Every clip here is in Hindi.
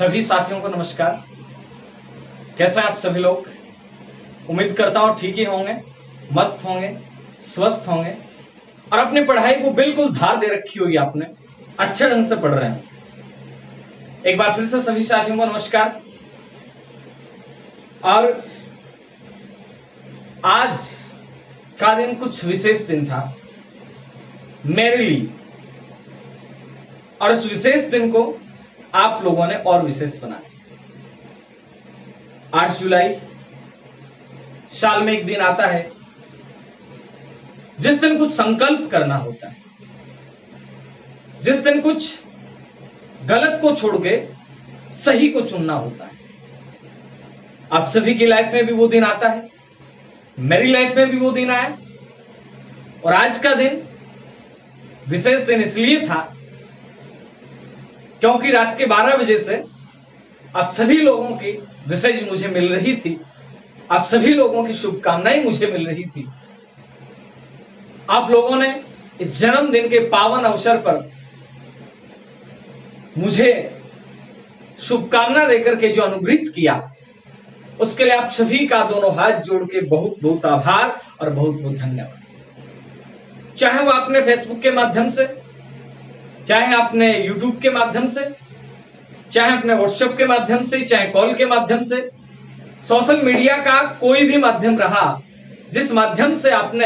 सभी साथियों को नमस्कार। कैसे हैं आप सभी लोग? उम्मीद करता हूं ठीक ही होंगे, मस्त होंगे, स्वस्थ होंगे और अपनी पढ़ाई को बिल्कुल धार दे रखी होगी, आपने अच्छे ढंग से पढ़ रहे हैं। एक बार फिर से सभी साथियों को नमस्कार। और आज का दिन कुछ विशेष दिन था मेरे लिए, और उस विशेष दिन को आप लोगों ने और विशेष बनाया। 8 जुलाई साल में एक दिन आता है जिस दिन कुछ संकल्प करना होता है, जिस दिन कुछ गलत को छोड़ के सही को चुनना होता है। आप सभी की लाइफ में भी वो दिन आता है, मेरी लाइफ में भी वो दिन आया। और आज का दिन विशेष दिन इसलिए था क्योंकि रात के 12 बजे से आप सभी लोगों की मैसेज मुझे मिल रही थी, आप सभी लोगों की शुभकामनाएं मुझे मिल रही थी। आप लोगों ने इस जन्मदिन के पावन अवसर पर मुझे शुभकामना देकर के जो अनुग्रहित किया, उसके लिए आप सभी का दोनों हाथ जोड़ के बहुत बहुत आभार और बहुत बहुत धन्यवाद। चाहे वो आपने फेसबुक के माध्यम से, चाहे आपने यूट्यूब के माध्यम से, चाहे अपने व्हाट्सएप के माध्यम से, चाहे कॉल के माध्यम से, सोशल मीडिया का कोई भी माध्यम रहा, जिस माध्यम से आपने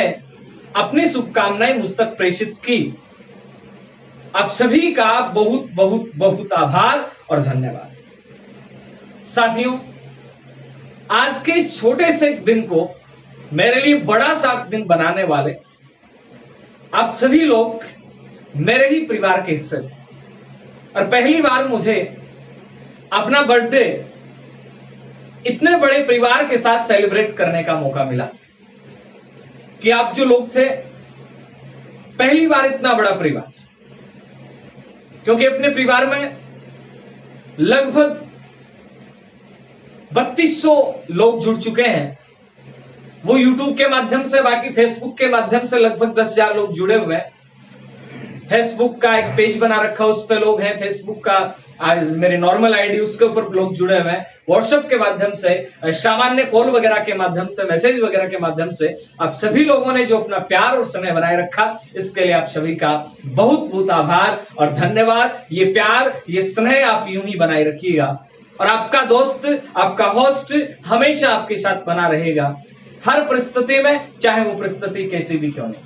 अपनी शुभकामनाएं मुझ तक प्रेषित की, आप सभी का बहुत बहुत बहुत आभार और धन्यवाद। साथियों, आज के इस छोटे से दिन को मेरे लिए बड़ा सा दिन बनाने वाले आप सभी लोग मेरे ही परिवार के हिस्से थे। और पहली बार मुझे अपना बर्थडे इतने बड़े परिवार के साथ सेलिब्रेट करने का मौका मिला कि आप जो लोग थे, पहली बार इतना बड़ा परिवार, क्योंकि अपने परिवार में लगभग 3200 लोग जुड़ चुके हैं। वो यूट्यूब के माध्यम से, बाकी फेसबुक के माध्यम से लगभग 10,000 लोग जुड़े हुए हैं। फेसबुक का एक पेज बना रखा, उस पे लोग हैं। फेसबुक का मेरी नॉर्मल आईडी, उसके ऊपर लोग जुड़े हुए हैं। व्हाट्सएप के माध्यम से, सामान्य कॉल वगैरह के माध्यम से, मैसेज वगैरह के माध्यम से आप सभी लोगों ने जो अपना प्यार और स्नेह बनाए रखा, इसके लिए आप सभी का बहुत बहुत आभार और धन्यवाद। ये प्यार, ये स्नेह आप यूं ही बनाए रखिएगा और आपका दोस्त, आपका होस्ट हमेशा आपके साथ बना रहेगा, हर परिस्थिति में, चाहे वो परिस्थिति कैसी भी क्यों नहीं।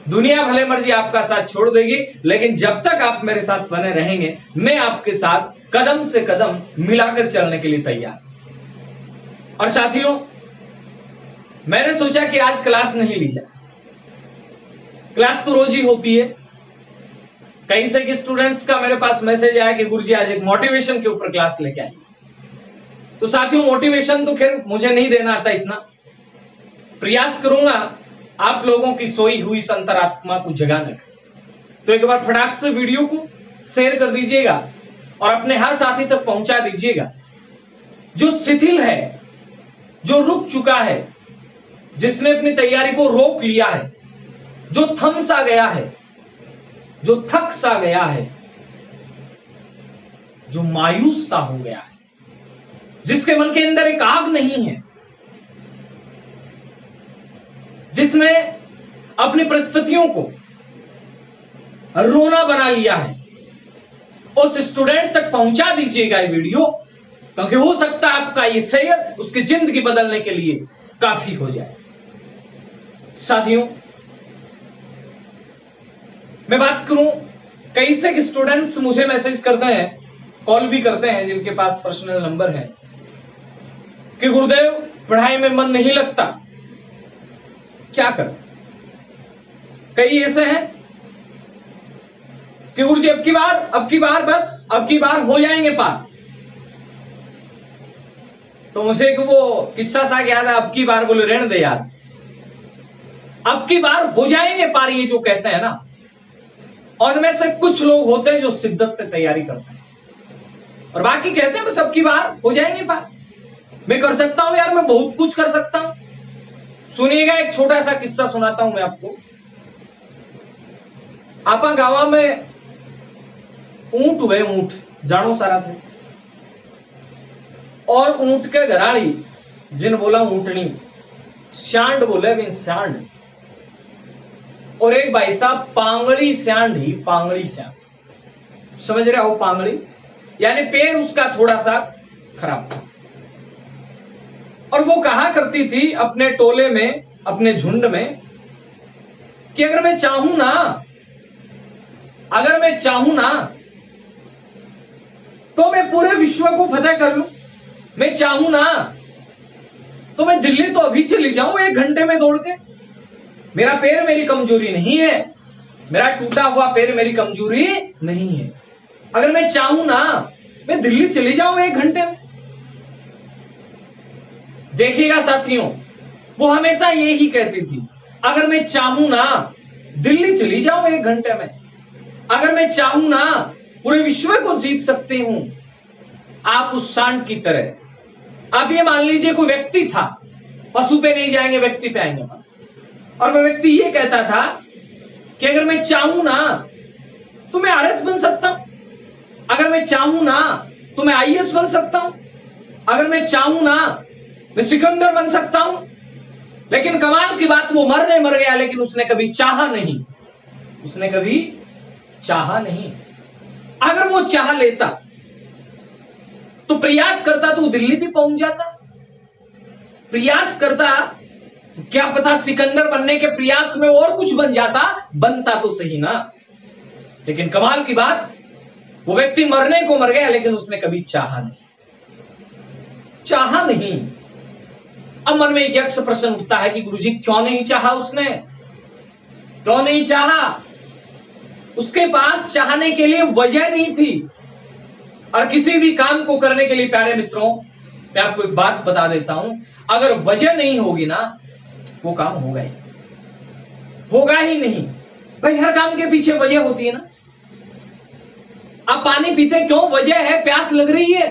दुनिया भले मर्जी आपका साथ छोड़ देगी, लेकिन जब तक आप मेरे साथ बने रहेंगे, मैं आपके साथ कदम से कदम मिलाकर चलने के लिए तैयार। और साथियों, मैंने सोचा कि आज क्लास नहीं ली जाए। क्लास तो रोज ही होती है। कई से कि स्टूडेंट्स का मेरे पास मैसेज आया कि गुरुजी आज एक मोटिवेशन के ऊपर क्लास लेके आए। तो साथियों, मोटिवेशन तो खैर मुझे नहीं देना आता, इतना प्रयास करूंगा आप लोगों की सोई हुई अंतरात्मा को जगाने का। तो एक बार फटाक से वीडियो को शेयर कर दीजिएगा और अपने हर साथी तक पहुंचा दीजिएगा जो शिथिल है, जो रुक चुका है, जिसने अपनी तैयारी को रोक लिया है, जो थम सा गया है, जो थक सा गया है, जो मायूस सा हो गया है, जिसके मन के अंदर एक आग नहीं है, जिसने अपनी परिस्थितियों को रोना बना लिया है, उस स्टूडेंट तक पहुंचा दीजिएगा ये वीडियो, क्योंकि हो सकता है आपका ये शेयर उसकी जिंदगी बदलने के लिए काफी हो जाए। साथियों, मैं बात करूं, कई से स्टूडेंट्स मुझे मैसेज करते हैं, कॉल भी करते हैं, जिनके पास पर्सनल नंबर है, कि गुरुदेव पढ़ाई में मन नहीं लगता, क्या कर। कई ऐसे हैं कि गुरुजी अब की बार बस अब की बार हो जाएंगे पार। तो मुझे एक वो किस्सा सा याद है, अब की बार बोले रहने दे यार, अब की बार हो जाएंगे पार, ये जो कहते हैं ना, और उनमें से कुछ लोग होते हैं जो शिद्दत से तैयारी करते हैं और बाकी कहते हैं बस अब की बार हो जाएंगे पार, मैं कर सकता हूं यार, मैं बहुत कुछ कर सकता हूं। सुनिएगा, एक छोटा सा किस्सा सुनाता हूं मैं आपको। आपा गावा में ऊंट हुए, ऊंट जानो सारा थे। और ऊंट के घराड़ी, जिन बोला ऊंटनी, सांड बोले भी सांड, और एक भाई साहब पांगड़ी सांड ही, पांगड़ी सांड, समझ रहे हो? पांगड़ी यानी पैर उसका थोड़ा सा खराब था। और वो कहा करती थी अपने टोले में, अपने झुंड में, कि अगर मैं चाहूं ना, अगर मैं चाहूं ना तो मैं पूरे विश्व को फतेह कर लूं। मैं चाहूं ना तो मैं दिल्ली तो अभी चली जाऊं 1 घंटे में दौड़ के। मेरा पैर मेरी कमजोरी नहीं है, मेरा टूटा हुआ पैर मेरी कमजोरी नहीं है। अगर मैं चाहूं ना मैं दिल्ली चली जाऊं 1 घंटे में। देखिएगा साथियों, वो हमेशा यही कहती थी, अगर मैं चाहूं ना दिल्ली चली जाऊं 1 घंटे में, अगर मैं चाहूं ना पूरे विश्व को जीत सकती हूं। आप उस सांड की तरह, आप ये मान लीजिए कोई व्यक्ति था, पशु पे नहीं जाएंगे, व्यक्ति पे आएंगे, और वह व्यक्ति ये कहता था कि अगर मैं चाहूं ना तो मैं आरएस बन सकता हूं, अगर मैं चाहूं ना तो मैं आईएएस बन सकता हूं, अगर मैं चाहूं ना मैं सिकंदर बन सकता हूं। लेकिन कमाल की बात, वो मर गया, लेकिन उसने कभी चाहा नहीं, उसने कभी चाहा नहीं। अगर वो चाह लेता तो प्रयास करता तो दिल्ली भी पहुंच जाता, प्रयास करता तो क्या पता सिकंदर बनने के प्रयास में और कुछ बन जाता, बनता तो सही ना। लेकिन कमाल की बात, वो व्यक्ति मरने को मर गया, लेकिन उसने कभी चाहा नहीं, चाहा नहीं। अब मन में एक यक्ष प्रश्न उठता है कि गुरुजी क्यों नहीं चाहा उसने, क्यों नहीं चाहा? उसके पास चाहने के लिए वजह नहीं थी। और किसी भी काम को करने के लिए प्यारे मित्रों, मैं आपको एक बात बता देता हूं, अगर वजह नहीं होगी ना, वो काम होगा ही नहीं। भाई हर काम के पीछे वजह होती है ना। आप पानी पीते क्यों? वजह है, प्यास लग रही है।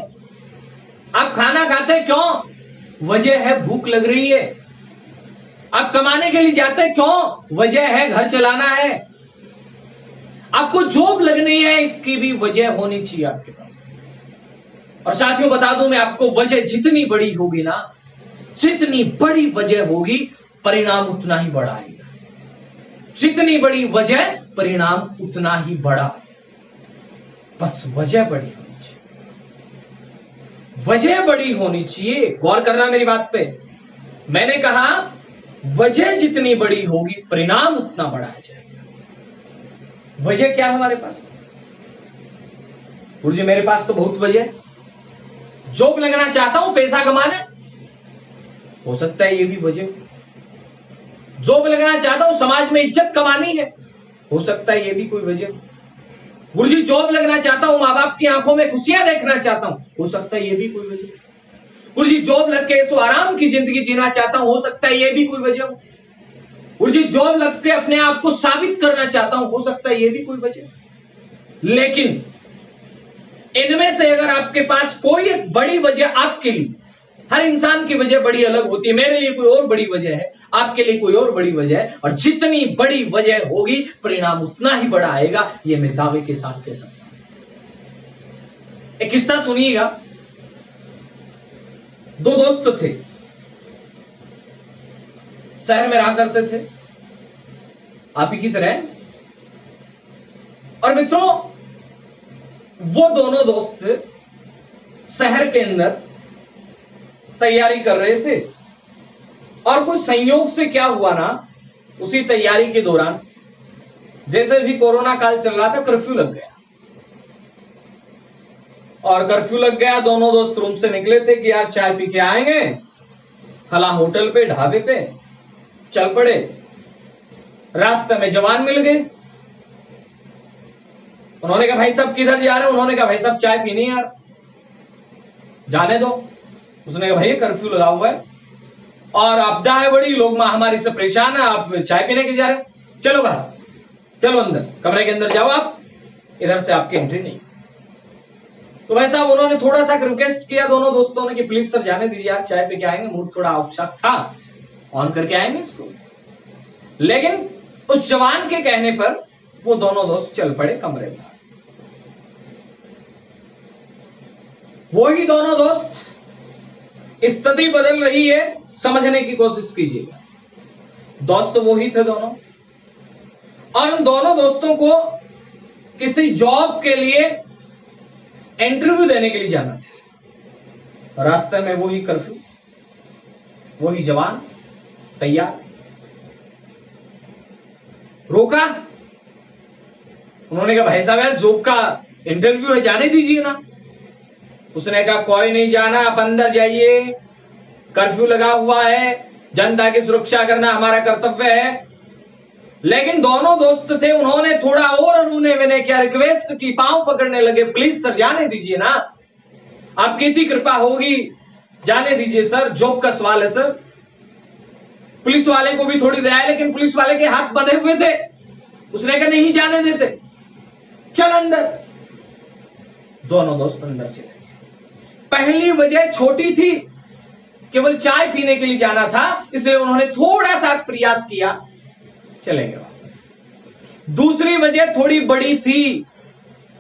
आप खाना खाते क्यों? वजह है, भूख लग रही है। आप कमाने के लिए जाते क्यों? वजह है, घर चलाना है। आपको जॉब लगनी है, इसकी भी वजह होनी चाहिए आपके पास। और साथियों बता दूं मैं आपको, वजह जितनी बड़ी होगी ना, जितनी बड़ी वजह होगी, परिणाम उतना ही बड़ा आएगा। जितनी बड़ी वजह, परिणाम उतना ही बड़ा। बस वजह बड़ी होनी चाहिए, वजह बड़ी होनी चाहिए। गौर करना मेरी बात पे, मैंने कहा वजह जितनी बड़ी होगी, परिणाम उतना बड़ा आ जाएगा। वजह क्या है हमारे पास? गुरुजी मेरे पास तो बहुत वजह, जॉब लगना चाहता हूं पैसा कमाने, हो सकता है ये भी वजह। जॉब लगना चाहता हूं समाज में इज्जत कमानी है, हो सकता है ये भी कोई वजह। गुरुजी जॉब लगना चाहता हूं मां बाप की आंखों में खुशियां देखना चाहता हूं, हो सकता है ये भी कोई वजह। गुरुजी जॉब लग के ऐसो आराम की जिंदगी जीना चाहता हूं, हो सकता है ये भी कोई वजह। गुरुजी जॉब लग के अपने आप को साबित करना चाहता हूं, हो सकता है ये भी कोई वजह। लेकिन इनमें से अगर आपके पास कोई एक बड़ी वजह आपके लिए, हर इंसान की वजह बड़ी अलग होती है, मेरे लिए कोई और बड़ी वजह है, आपके लिए कोई और बड़ी वजह है, और जितनी बड़ी वजह होगी परिणाम उतना ही बड़ा आएगा। यह मैं दावे के साथ कह सकता हूं। एक किस्सा सुनिएगा। 2 दोस्त थे, शहर में रहा करते थे, आप ही की तरह। और मित्रों, वो दोनों दोस्त शहर के अंदर तैयारी कर रहे थे, और कुछ संयोग से क्या हुआ ना, उसी तैयारी के दौरान जैसे भी कोरोना काल चल रहा था, कर्फ्यू लग गया। और कर्फ्यू लग गया, दोनों दोस्त रूम से निकले थे कि यार चाय पी के आएंगे, फला होटल पे, ढाबे पे चल पड़े। रास्ते में जवान मिल गए। उन्होंने कहा भाई साहब किधर जा रहे हो? उन्होंने कहा भाई साहब चाय पीनी है यार। जाने दो। उसने कहा भाई कर्फ्यू लगा हुआ है और आपदा है बड़ी, लोग महामारी से परेशान है, आप चाय पीने के जा रहे हैं? चलो बाहर, चलो अंदर, कमरे के अंदर जाओ, आप इधर से आपकी एंट्री नहीं। तो भाई साहब उन्होंने थोड़ा सा रिक्वेस्ट किया दोनों दोस्तों ने कि प्लीज सर जाने दीजिए यार, चाय पी के आएंगे, मूड थोड़ा अवसाद था, ऑन करके आएंगे इसको। लेकिन उस जवान के कहने पर वो दोनों दोस्त चल पड़े कमरे में। वो ही दोनों दोस्त स्थिति बदल रही है, समझने की कोशिश कीजिएगा। दोस्त वो ही थे दोनों, और उन दोनों दोस्तों को किसी जॉब के लिए इंटरव्यू देने के लिए जाना था। रास्ते में वही कर्फ्यू, वही जवान तैयार, रोका। उन्होंने कहा भाई साहब यार जॉब का इंटरव्यू है, जाने दीजिए ना। उसने कहा कोई नहीं जाना, आप अंदर जाइए, कर्फ्यू लगा हुआ है, जनता की सुरक्षा करना हमारा कर्तव्य है। लेकिन दोनों दोस्त थे, उन्होंने थोड़ा और उन्होंने मैंने क्या रिक्वेस्ट की, पांव पकड़ने लगे, प्लीज सर जाने दीजिए ना, आपकी इतनी कृपा होगी, जाने दीजिए सर, जॉब का सवाल है सर। पुलिस वाले को भी थोड़ी दया है, लेकिन पुलिस वाले के हाथ बंधे हुए थे। उसने कहा नहीं जाने देते, चल अंदर। दोनों दोस्त अंदर चले गए। पहली वजह छोटी थी, केवल चाय पीने के लिए जाना था, इसलिए उन्होंने थोड़ा सा प्रयास किया, चले गए वापस। दूसरी वजह थोड़ी बड़ी थी,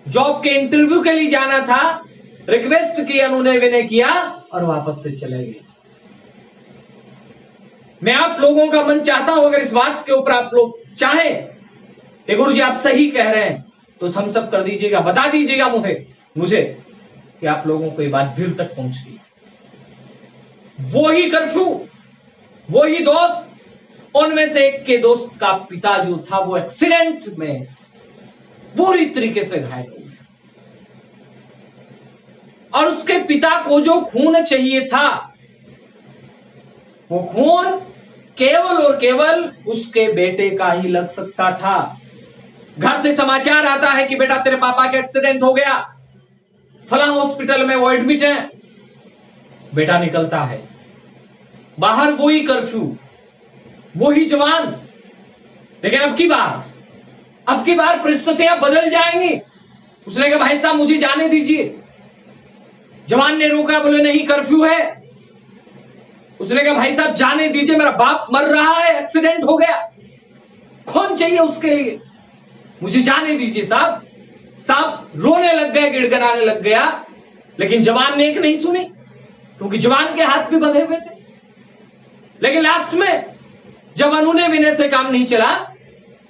जॉब के इंटरव्यू के लिए जाना था, रिक्वेस्ट किया, उन्होंने विनय किया और वापस से चले गए। मैं आप लोगों का मन चाहता हूं, अगर इस बात के ऊपर आप लोग चाहें कि गुरु जी आप सही कह रहे हैं, तो थम्स अप कर दीजिएगा, बता दीजिएगा मुझे कि आप लोगों को ये बात दिल तक पहुंच गई। वो ही कर्फ्यू, वो ही दोस्त, उनमें से एक के दोस्त का पिता जो था वो एक्सीडेंट में बुरी तरीके से घायल हो गया, और उसके पिता को जो खून चाहिए था, वो खून केवल और केवल उसके बेटे का ही लग सकता था। घर से समाचार आता है कि बेटा तेरे पापा का एक्सीडेंट हो गया, फलां हॉस्पिटल में वो एडमिट है। बेटा निकलता है बाहर, वही कर्फ्यू, वही जवान। लेकिन अब की बार परिस्थितियां बदल जाएंगी। उसने कहा भाई साहब मुझे जाने दीजिए। जवान ने रोका, बोले नहीं कर्फ्यू है। उसने कहा भाई साहब जाने दीजिए, मेरा बाप मर रहा है, एक्सीडेंट हो गया, खून चाहिए उसके लिए, मुझे जाने दीजिए साहब। साहब रोने लग गए, गिड़गिड़ाने लग गया, लेकिन जवान ने एक नहीं सुनी, क्योंकि जवान के हाथ भी बंधे हुए थे। लेकिन लास्ट में जब अनुनय विनय से काम नहीं चला,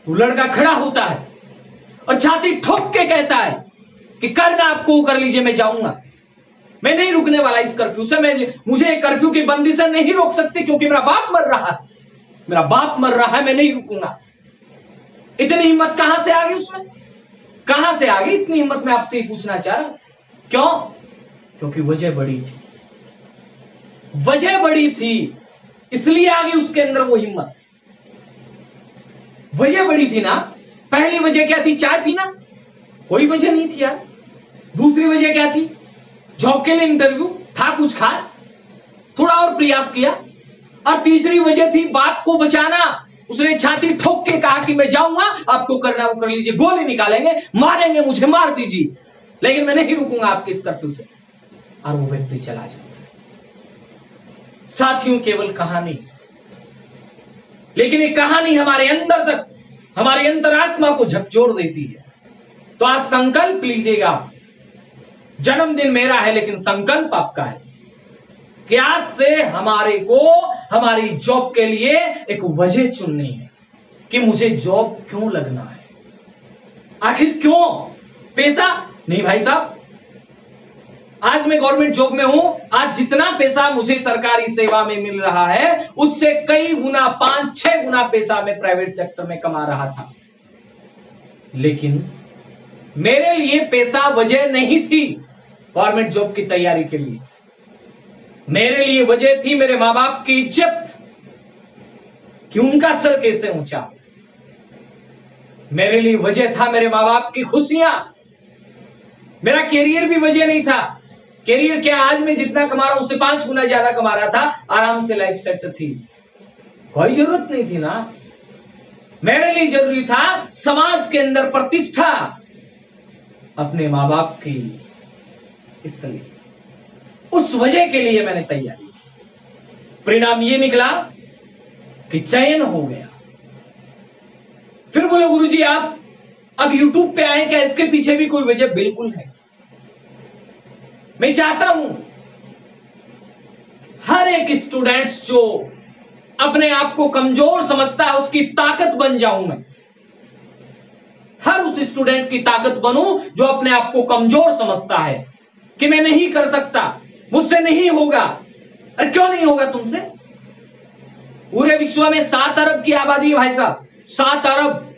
तो लड़का खड़ा होता है और छाती ठोक के कहता है कि करना आपको कर लीजिए, मैं जाऊंगा, मैं नहीं रुकने वाला इस कर्फ्यू से, मुझे कर्फ्यू की बंदी से नहीं रोक सकती, क्योंकि मेरा बाप मर रहा है, मेरा बाप मर रहा है, मैं नहीं रुकूंगा। इतनी हिम्मत कहां से आ गई उसमें, कहां से आ गई इतनी हिम्मत? मैं आपसे ही पूछना चाह रहा हूं। क्यों? क्योंकि वजह बड़ी थी, वजह बड़ी थी, इसलिए आ गई उसके अंदर वो हिम्मत। वजह बड़ी थी ना। पहली वजह क्या थी? चाय पीना, कोई वजह नहीं थी यार। दूसरी वजह क्या थी? जॉब के लिए इंटरव्यू था, कुछ खास, थोड़ा और प्रयास किया। और तीसरी वजह थी बाप को बचाना। उसने छाती ठोक के कहा कि मैं जाऊंगा, आपको करना वो कर लीजिए, गोली निकालेंगे, मारेंगे, मुझे मार दीजिए, लेकिन मैं नहीं रुकूंगा आपके इस कर्फ्यू से। और वो व्यक्ति चला जाता है। साथियों केवल कहानी, लेकिन ये कहानी हमारे अंदर तक, हमारी अंतरात्मा को झकझोर देती है। तो आज संकल्प लीजिएगा, जन्मदिन मेरा है लेकिन संकल्प आपका है कि आज से हमारे को हमारी जॉब के लिए एक वजह चुननी है कि मुझे जॉब क्यों लगना है, आखिर क्यों? पैसा नहीं भाई साहब, आज मैं गवर्नमेंट जॉब में हूं, आज जितना पैसा मुझे सरकारी सेवा में मिल रहा है उससे कई गुना, 5-6 गुना पैसा मैं प्राइवेट सेक्टर में कमा रहा था। लेकिन मेरे लिए पैसा वजह नहीं थी गवर्नमेंट जॉब की तैयारी के लिए। मेरे लिए वजह थी मेरे मां बाप की इज्जत, कि उनका सर कैसे ऊंचा। मेरे लिए वजह था मेरे मां बाप की खुशियां। मेरा कैरियर भी वजह नहीं था। कैरियर क्या, आज मैं जितना कमा रहा हूं उससे 5 गुना ज्यादा कमा रहा था, आराम से लाइफ सेट थी, कोई जरूरत नहीं थी ना। मेरे लिए जरूरी था समाज के अंदर प्रतिष्ठा, अपने मां बाप की, इसलिए उस वजह के लिए मैंने तैयारी की। परिणाम ये निकला कि चयन हो गया। फिर बोले गुरुजी आप अब यूट्यूब पे आए, क्या इसके पीछे भी कोई वजह? बिल्कुल है। मैं चाहता हूं हर एक स्टूडेंट्स जो अपने आप को कमजोर समझता है उसकी ताकत बन जाऊं मैं। हर उस स्टूडेंट की ताकत बनूं जो अपने आप को कमजोर समझता है कि मैं नहीं कर सकता, मुझसे नहीं होगा। अरे क्यों नहीं होगा तुमसे? पूरे विश्व में 7 अरब की आबादी है भाई साहब, 7 अरब।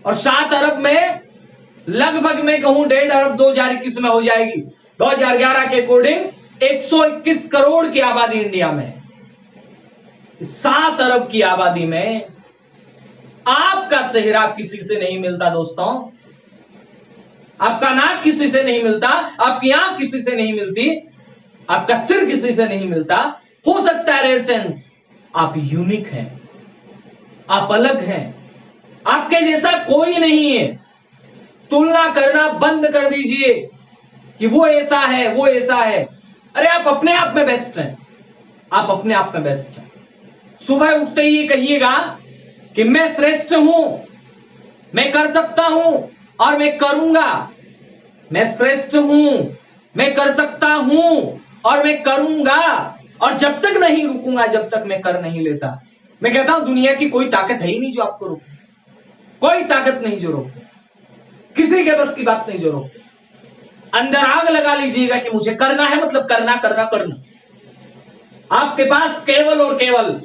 और 7 अरब में लगभग मैं कहूं 1.5 अरब 2021 में हो जाएगी। 2011 के अकॉर्डिंग 121 करोड़ की आबादी इंडिया में है। 7 अरब की आबादी में आपका चेहरा किसी से नहीं मिलता दोस्तों, आपका नाक किसी से नहीं मिलता, आपकी आंख किसी से नहीं मिलती, आपका सिर किसी से नहीं मिलता। हो सकता है रेयर चांस आप यूनिक हैं, आप अलग हैं, आपके जैसा कोई नहीं है। तुलना करना बंद कर दीजिए कि वो ऐसा है, वो ऐसा है। अरे आप अपने आप में बेस्ट हैं, आप अपने आप में बेस्ट हैं। सुबह उठते ही कहिएगा कि मैं श्रेष्ठ हूं, मैं कर सकता हूं और मैं करूंगा। मैं श्रेष्ठ हूं, मैं कर सकता हूं और मैं करूंगा। और जब तक नहीं रुकूंगा, जब तक मैं कर नहीं लेता। मैं कहता हूं दुनिया की कोई ताकत है ही नहीं जो आपको रोके, कोई ताकत नहीं जो रोके, किसी के बस की बात नहीं जो रोके। अंदर आग लगा लीजिएगा कि मुझे करना है, मतलब करना करना करना। आपके पास केवल और केवल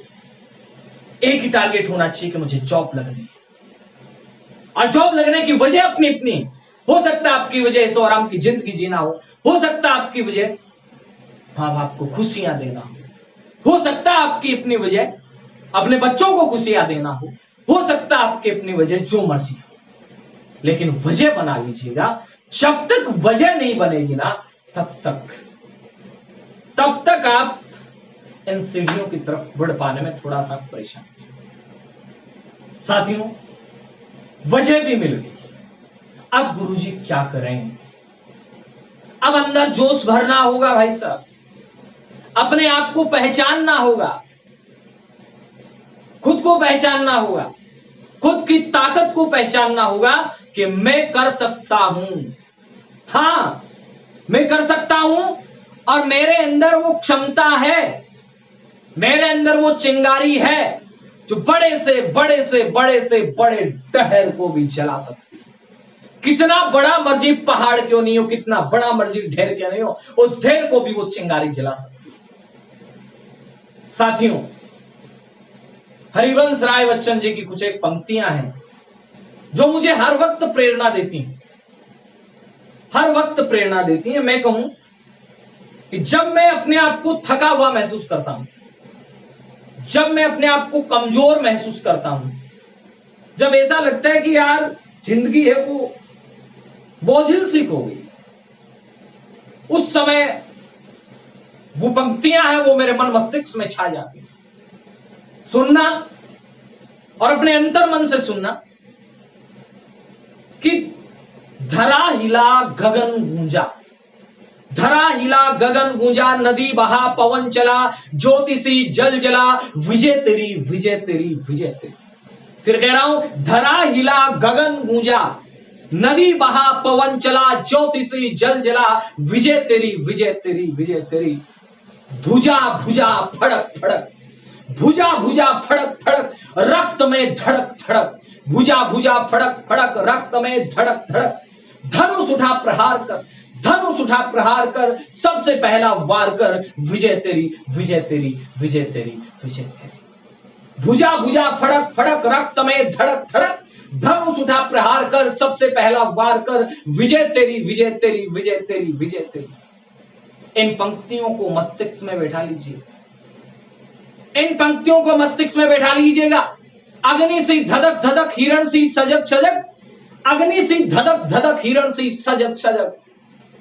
एक ही टारगेट होना चाहिए कि मुझे जॉब लगनी है। और जॉब लगने की वजह अपनी अपनी हो सकता है। आपकी वजह ऐशो आराम की जिंदगी जीना हो सकता है आपकी वजह मां बाप को खुशियां देना हो सकता है आपकी अपनी वजह अपने बच्चों को खुशियां देना हो सकता है आपकी अपनी वजह जो मर्जी हो। लेकिन वजह बना लीजिएगा। जब तक वजह नहीं बनेगी ना, तब तक आप इन सीढ़ियों की तरफ बढ़ पाने में थोड़ा सा परेशान। साथियों, वजह भी मिल गई, अब गुरुजी क्या करें? अब अंदर जोश भरना होगा भाई साहब, अपने आप को पहचानना होगा, खुद को पहचानना होगा, खुद की ताकत को पहचानना होगा कि मैं कर सकता हूं। हां, मैं कर सकता हूं और मेरे अंदर वो क्षमता है, मेरे अंदर वो चिंगारी है जो बड़े से बड़े से बड़े से बड़े डहर को भी जला सकती है। कितना बड़ा मर्जी पहाड़ क्यों नहीं हो, कितना बड़ा मर्जी ढेर क्यों नहीं हो, उस ढेर को भी वो चिंगारी जला सकती है। साथियों, हरिवंश राय बच्चन जी की कुछ एक पंक्तियां हैं जो मुझे हर वक्त प्रेरणा देती हैं, हर वक्त प्रेरणा देती हैं। मैं कहूं कि जब मैं अपने आप को थका हुआ महसूस करता हूं, जब मैं अपने आप को कमजोर महसूस करता हूं, जब ऐसा लगता है कि यार जिंदगी है वो बोझिल सी हो गई, उस समय वो पंक्तियां हैं वो मेरे मन मस्तिष्क में छा जाती हैं। सुनना और अपने अंतर मन से सुनना कि धरा हिला गगन गूंजा, धरा हिला गगन गूंजा, नदी बहा पवन चला, ज्योतिषी जल जला, विजय तेरी विजय तेरी विजय तेरी। फिर कह रहा हूं, धरा हिला गगन गूंजा, नदी बहा पवन चला, ज्योतिषी जल जला, विजय तेरी विजय तेरी विजय तेरी। भुजा भुजा फड़क फड़क, भुजा भुजा फड़क फड़क, रक्त में धड़क धड़क, भुजा भुजा फड़क फड़क, रक्त में धड़क धड़क। धनुष उठा प्रहार कर, धनुष उठा प्रहार कर, सबसे पहला वार कर, विजय तेरी विजय तेरी विजय तेरी विजय तेरी। भुजा भुजा फड़क फड़क, रक्त में धड़क धड़क, धनुष उठा प्रहार कर, सबसे पहला वार कर, विजय तेरी विजय तेरी विजय तेरी विजय तेरी। इन पंक्तियों को मस्तिष्क में बैठा लीजिए, इन पंक्तियों को मस्तिष्क में बैठा लीजिएगा। अग्नि सी धधक धधक, हिरण सी सजग सजग, अग्नि सी धधक धधक, हिरण सी सजग सजग,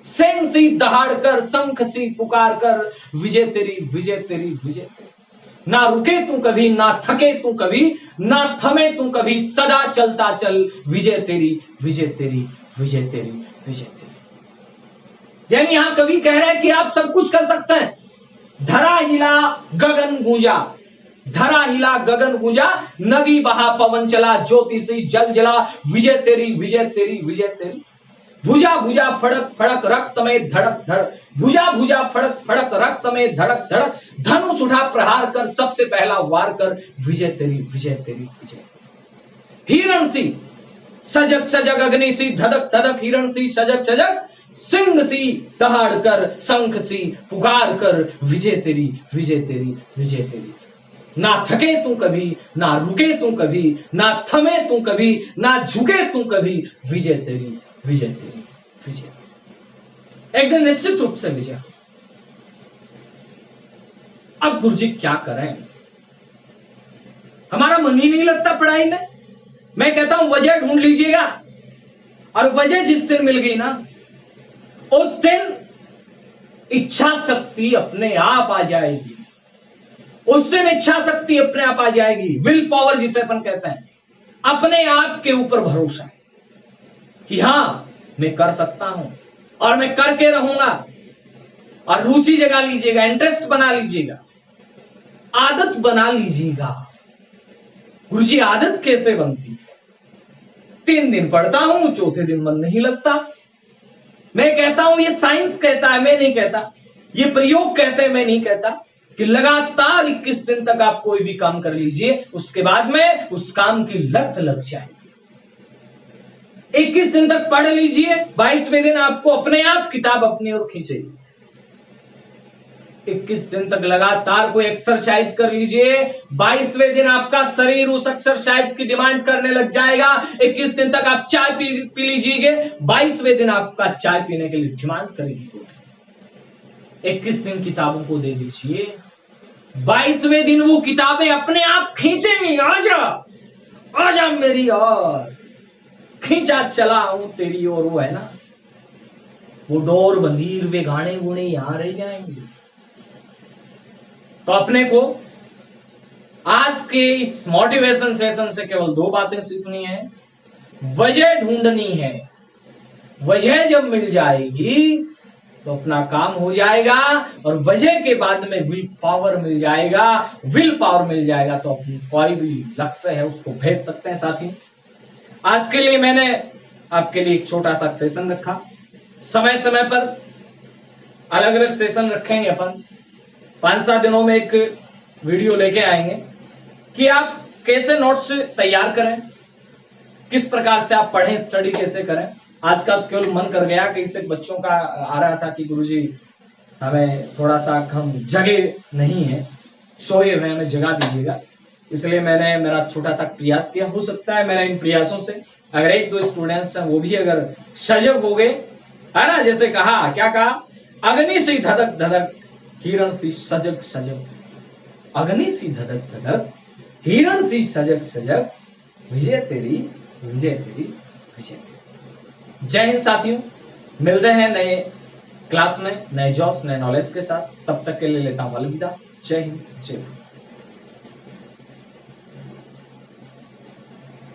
सेन सी दहाड़ कर, शंख सी पुकार कर, विजय तेरी विजय तेरी विजय तेरी। ना रुके तू कभी, ना थके तू कभी, ना थमे तू कभी, सदा चलता चल, विजय तेरी विजय तेरी विजय तेरी विजय तेरी। यानी यहां कवि कह रहे हैं कि आप सब कुछ कर सकते हैं। धरा हिला गगन गूंजा, धरा हिला गगन गूंजा, नदी बहा पवन चला, ज्योतिषी जल जला, विजय तेरी विजय तेरी विजय तेरी। भुजा भुजा फड़क फड़क रक्त में धड़क धड़क, भुजा भुजा फड़क फड़क रक्त में धड़क धड़क, धनुष उठा प्रहार कर सबसे पहला वार कर, विजय तेरी विजय तेरी विजय। हिरण सी सजग सजग अग्नि सी धधक धधक, हिरण सी सजग सजग, सिंह सी दहाड़ कर, शंख सी पुकार कर, विजय तेरी विजय तेरी विजय तेरी। ना थके तू कभी, ना रुके तू कभी, ना थमे तू कभी, ना झुके तू कभी, विजय तेरी विजय तेरी विजय। एक दिन निश्चित रूप से विजय। अब गुरुजी क्या करें, हमारा मन ही नहीं लगता पढ़ाई में। मैं कहता हूं वजह ढूंढ लीजिएगा, और वजह जिस दिन मिल गई ना, उस दिन इच्छा शक्ति अपने आप आ जाएगी। उस दिन इच्छा शक्ति अपने आप आ जाएगी। विल पावर जिसे अपन कहते हैं, अपने आप के ऊपर भरोसा कि हां मैं कर सकता हूं और मैं करके रहूंगा। और रुचि जगा लीजिएगा, इंटरेस्ट बना लीजिएगा, आदत बना लीजिएगा। गुरुजी आदत कैसे बनती है? 3 दिन पढ़ता हूं, चौथे दिन मन नहीं लगता। मैं कहता हूं ये साइंस कहता है, मैं नहीं कहता। ये प्रयोग कहते हैं, मैं नहीं कहता, कि लगातार 21 दिन तक आप कोई भी काम कर लीजिए, उसके बाद में उस काम की लत लग जाएगी। 21 दिन तक पढ़ लीजिए, 22वें दिन आपको अपने आप किताब अपनी ओर खींचेगी। 21 दिन तक लगातार कोई एक्सरसाइज कर लीजिए, 22वें दिन आपका शरीर उस एक्सरसाइज की डिमांड करने लग जाएगा। 21 दिन तक आप चाय पी लीजिए, 22वें दिन आपका चाय पीने के लिए डिमांड करेगी। 21 दिन किताबों को दे दीजिए, 22वें दिन वो किताबें अपने आप खींचेंगी। आजा आजा मेरी ओर, खींचा चला हूं तेरी ओर। वो है ना, वो डोर बंदीर वे गाने गुणे यहां रह जाएंगे। तो अपने को आज के इस मोटिवेशन सेशन से केवल 2 बातें सीखनी है। वजह ढूंढनी है, वजह जब मिल जाएगी तो अपना काम हो जाएगा, और वजह के बाद में विल पावर मिल जाएगा। विल पावर मिल जाएगा तो अपनी कोई भी लक्ष्य है उसको भेज सकते हैं। साथी, आज के लिए मैंने आपके लिए एक छोटा सा सेशन रखा। समय समय पर अलग अलग सेशन रखेंगे अपन। 5-7 दिनों में एक वीडियो लेके आएंगे कि आप कैसे नोट्स तैयार करें, किस प्रकार से आप पढ़ें, स्टडी कैसे करें। आज का केवल मन कर गया कि इससे बच्चों का आ रहा था कि गुरुजी हमें थोड़ा सा, हम जगे नहीं है, सोए हुए, हमें जगा दीजिएगा। इसलिए मैंने मेरा छोटा सा प्रयास किया। हो सकता है मेरे इन प्रयासों से अगर 1-2 स्टूडेंट्स हैं वो भी अगर सजग हो गए, है ना, जैसे कहा, क्या कहा, अग्नि सी धधक धधक, हिरण सी सजग सजग, अग्नि सी धधक धधक, हिरण सी सजग सजग, विजय तेरी विजय तेरी विजय तेरी। जय हिंद साथियों, मिलते हैं नए क्लास में, नए जोश, नए नॉलेज के साथ। तब तक के लिए लेता हूं अलविदा। जय हिंद, जय भारत।